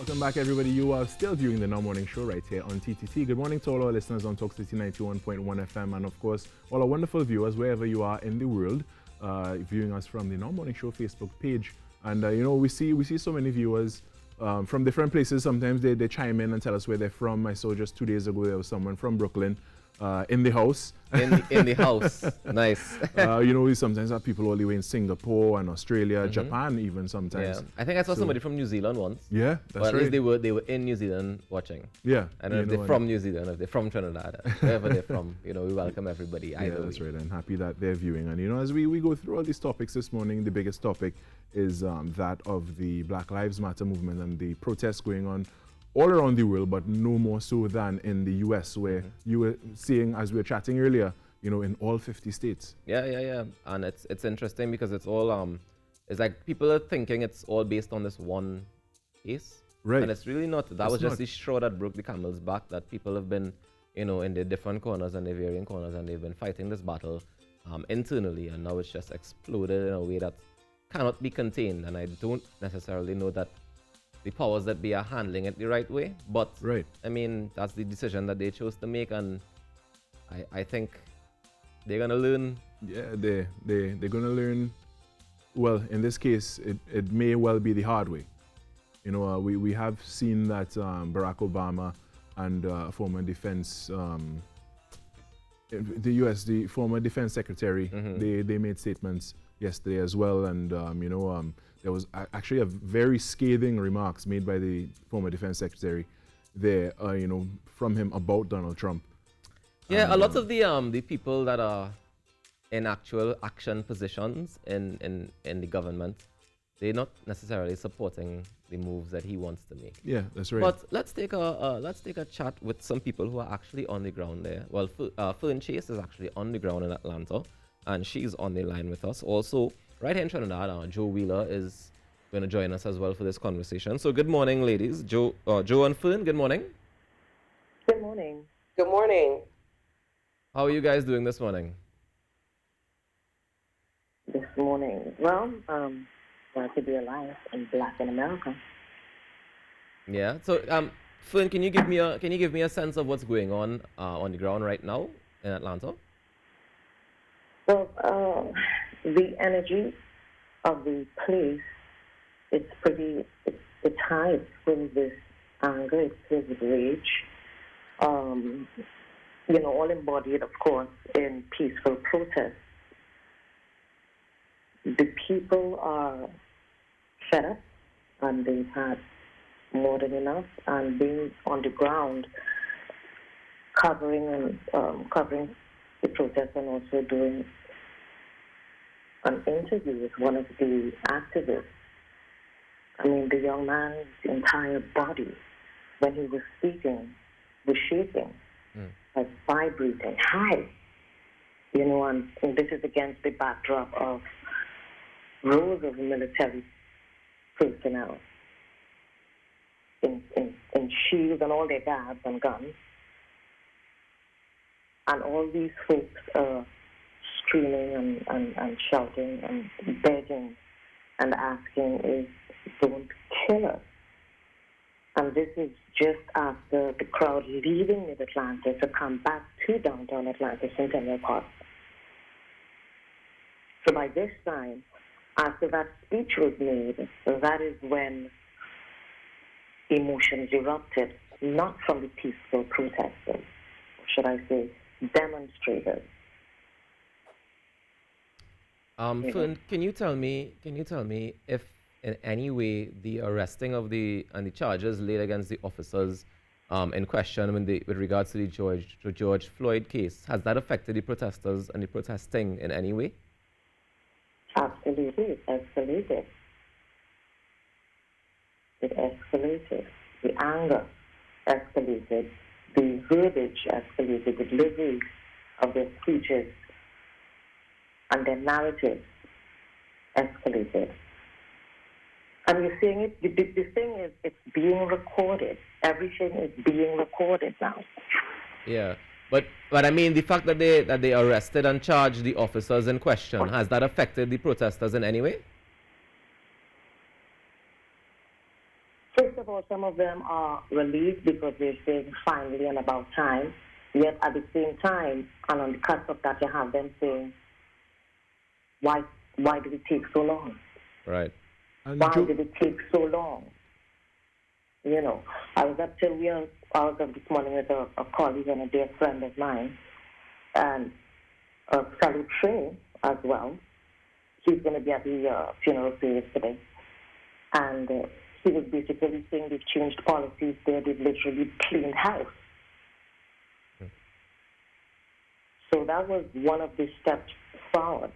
Welcome back, everybody. You are still viewing the Now Morning Show right here on TTT. Good morning to all our listeners on Talk City 91.1 FM, and of course, all our wonderful viewers wherever you are in the world, viewing us from the Now Morning Show Facebook page. And we see so many viewers from different places. Sometimes they chime in and tell us where they're from. I saw just 2 days ago there was someone from Brooklyn in the house. In the house. Nice. We sometimes have people all the way in Singapore and Australia, Japan even sometimes. Yeah. I think I saw somebody from New Zealand once. Yeah, that's well, at right. least they were in New Zealand watching. Yeah. I don't know if they're from New Zealand, if they're from Trinidad, wherever they're from. We welcome everybody. Yeah, that's right. I'm happy that they're viewing. And as we go through all these topics this morning, the biggest topic is that of the Black Lives Matter movement and the protests going on all around the world, but no more so than in the U.S., where you were seeing, as we were chatting earlier, in all 50 states. Yeah. And it's interesting because it's all, it's like people are thinking it's all based on this one case. Right. And it's really not. That was just the straw that broke the camel's back, that people have been, in their different corners and their varying corners, and they've been fighting this battle internally, and now it's just exploded in a way that cannot be contained. And I don't necessarily know that the powers that be are handling it the right way, but right. I mean, that's the decision that they chose to make, and I think they're gonna learn. Yeah, they're gonna learn. Well, in this case, it may well be the hard way. We have seen that Barack Obama and former defense, the U.S., the former defense secretary, they made statements yesterday as well, and there was actually a very scathing remarks made by the former defense secretary there, from him about Donald Trump. Yeah, a lot of the people that are in actual action positions in the government, they're not necessarily supporting the moves that he wants to make. Yeah, that's right. But let's take a chat with some people who are actually on the ground there. Well, Fern Chase is actually on the ground in Atlanta, and she's on the line with us. Also, right here in Trinidad, Joe Wheeler is going to join us as well for this conversation. So good morning, ladies. Joe and Fern, good morning. Good morning. Good morning. How are you guys doing this morning? This morning, well, glad to be alive and Black in America. Yeah. So, Fern, can you give me a sense of what's going on the ground right now in Atlanta? Well, the energy of the place, it's high. It's filled with anger. It's filled with rage. All embodied, of course, in peaceful protest. The people are fed up, and they've had more than enough, and being on the ground, covering the protest, and also doing an interview with one of the activists. I mean, the young man's entire body, when he was speaking, was shaking, like vibrating high. And this is against the backdrop of rows of military personnel in shields and all their guards and guns. And all these folks are screaming and shouting and begging and asking is, don't kill us. And this is just after the crowd leaving Mid-Atlanta to come back to downtown Atlanta, Centennial Park. So by this time, after that speech was made, that is when emotions erupted, not from the peaceful protesters, or should I say, demonstrators. Fern, can you tell me if in any way the arresting of the charges laid against the officers in question with regards to the George Floyd case, has that affected the protesters and the protesting in any way? Absolutely, it escalated. It escalated. The anger escalated. The verbiage escalated. The delivery of their speeches and their narratives escalated. And you're seeing it, the thing is, it's being recorded. Everything is being recorded now. Yeah. But I mean, the fact that they arrested and charged the officers in question, has that affected the protesters in any way? First of of all, some of them are relieved because they're saying finally and about time. Yet at the same time, and on the cusp of that, you have them saying, why did it take so long? Right. And Why did it take so long? You know, I was up this morning with a colleague and a dear friend of mine, and a fellow train as well. He's going to be at the funeral service today. And he was basically saying they've changed policies there. They've literally cleaned house. So that was one of the steps forward.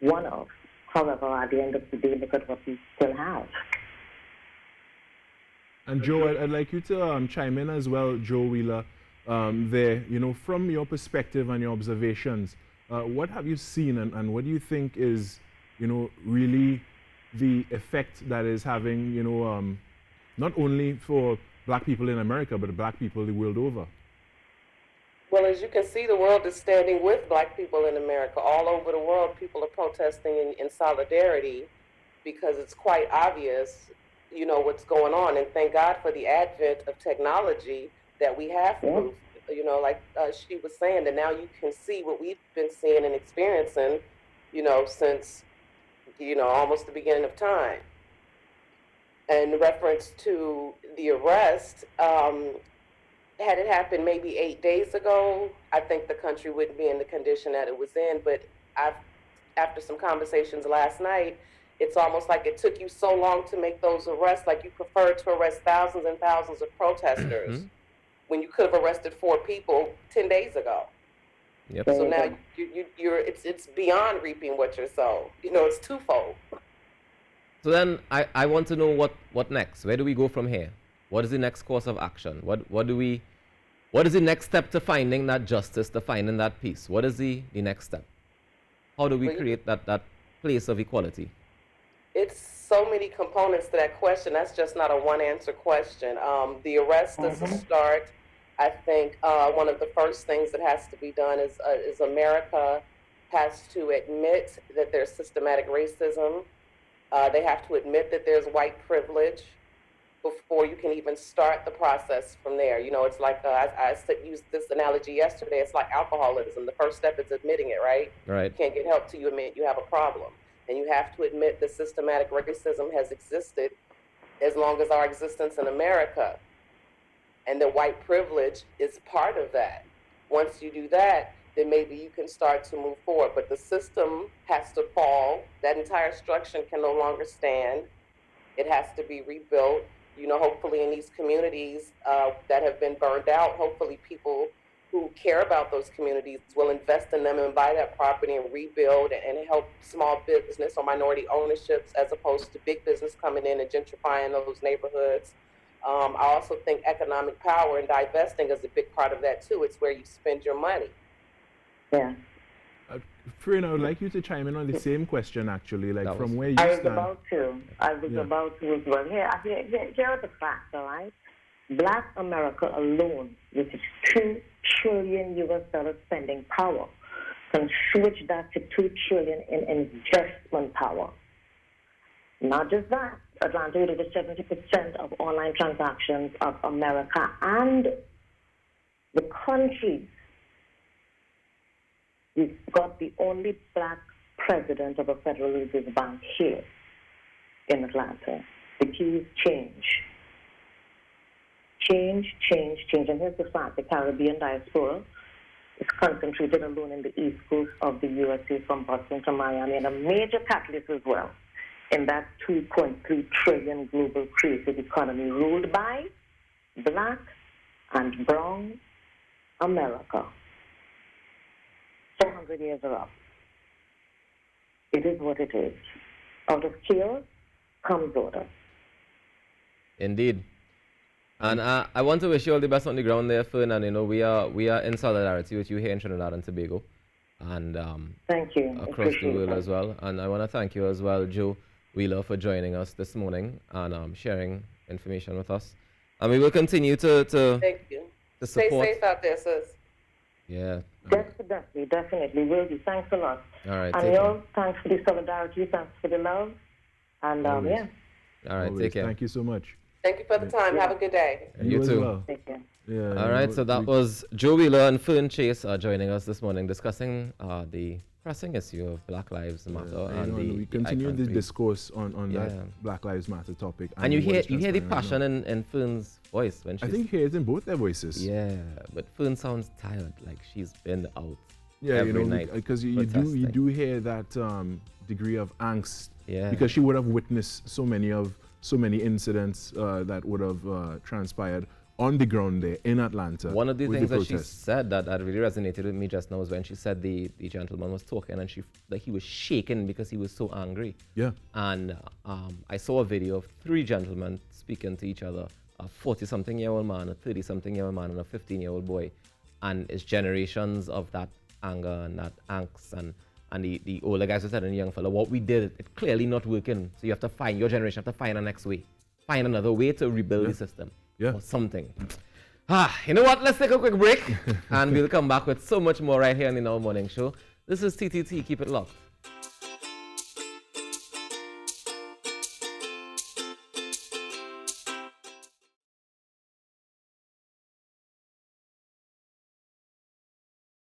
One of. However, at the end of the day, look at what we still have. And Joe, I'd like you to chime in as well, Joe Wheeler. There, from your perspective and your observations, what have you seen, and what do you think is, really the effect that is having, not only for black people in America, but black people the world over? Well, as you can see, the world is standing with black people in America. All over the world, people are protesting in solidarity because it's quite obvious, what's going on. And thank God for the advent of technology that we have proof, like she was saying, that now you can see what we've been seeing and experiencing, since, almost the beginning of time. And in reference to the arrest, had it happened maybe 8 days ago, I think the country wouldn't be in the condition that it was in. But after some conversations last night, it's almost like it took you so long to make those arrests, like you preferred to arrest thousands and thousands of protesters when you could have arrested 4 people 10 days ago. Yep. So now it's beyond reaping what you're sow. It's twofold. So then I want to know what next? Where do we go from here? What is the next course of action? What is the next step to finding that justice, to finding that peace? What is the next step? How do we create that place of equality? It's so many components to that question. That's just not a one-answer question. The arrest is a start. I think one of the first things that has to be done is America has to admit that there's systematic racism. They have to admit that there's white privilege before you can even start the process from there. It's like, I used this analogy yesterday, it's like alcoholism. The first step is admitting it, right? Right. You can't get help till you admit you have a problem. And you have to admit that systematic racism has existed as long as our existence in America. And that white privilege is part of that. Once you do that, then maybe you can start to move forward. But the system has to fall. That entire structure can no longer stand. It has to be rebuilt. Hopefully in these communities that have been burned out, hopefully people who care about those communities will invest in them and buy that property and rebuild and help small business or minority ownerships as opposed to big business coming in and gentrifying those neighborhoods. I also think economic power and divesting is a big part of that too. It's where you spend your money. Yeah. Fern, I would like you to chime in on the same question, actually, like from where you I was stand. about to as well. Here are the facts, all right? Black America alone, with its $2 trillion US spending power, can switch that to $2 trillion in investment power. Not just that, Atlanta is 70% of online transactions of America and the countries. We've got the only black president of a Federal Reserve Bank here in Atlanta. The keys change. Change. And here's the fact, the Caribbean diaspora is concentrated alone in the east coast of the USA from Boston to Miami, and a major catalyst as well in that $2.3 trillion global creative economy ruled by black and brown America. 400 years are up. It is what it is. Out of chaos comes order. Indeed. And I want to wish you all the best on the ground there, Fern. And we are in solidarity with you here in Trinidad and Tobago, and thank you. across the world as well. And I want to thank you as well, Joe Wheeler, for joining us this morning and sharing information with us. And we will continue to Thank you. to support. Stay safe out there, sis. Yeah. Definitely will be. Thanks a lot. All right. And y'all, thanks for the solidarity, thanks for the love. And Always. yeah. All right. Always. Take care. Thank you so much. Thank you for the time. Have a good day. You as too. well. Take care. Yeah. All right, so that was Joe Wheeler and Fern Chase joining us this morning discussing the pressing issue of Black Lives Matter and we continue the discourse on Yeah. that Black Lives Matter topic. And you what is hear the transpiring right passion now. in Fern's voice when she's. I think he hears in both their voices. Yeah, but Fern sounds tired, like she's been out. Yeah, every night because you protesting. do hear that degree of angst. Yeah. Because she would have witnessed so many incidents that would have transpired on the ground there in Atlanta. One of the with things that she protests. said that really resonated with me just now was when she said the gentleman was talking and he was shaking because he was so angry. Yeah. And I saw a video of 3 gentlemen speaking to each other, a 40-something-year-old man, a 30-something-year-old man, and a 15-year-old boy. And it's generations of that anger and that angst. And the older guys were telling the young fella, what we did, it's clearly not working. So you have to find, your generation have to find a next way. Find another way to rebuild the system. Yeah. Or something. You know what? Let's take a quick break. And we'll come back with so much more right here on the Now Morning Show. This is TTT. Keep it locked.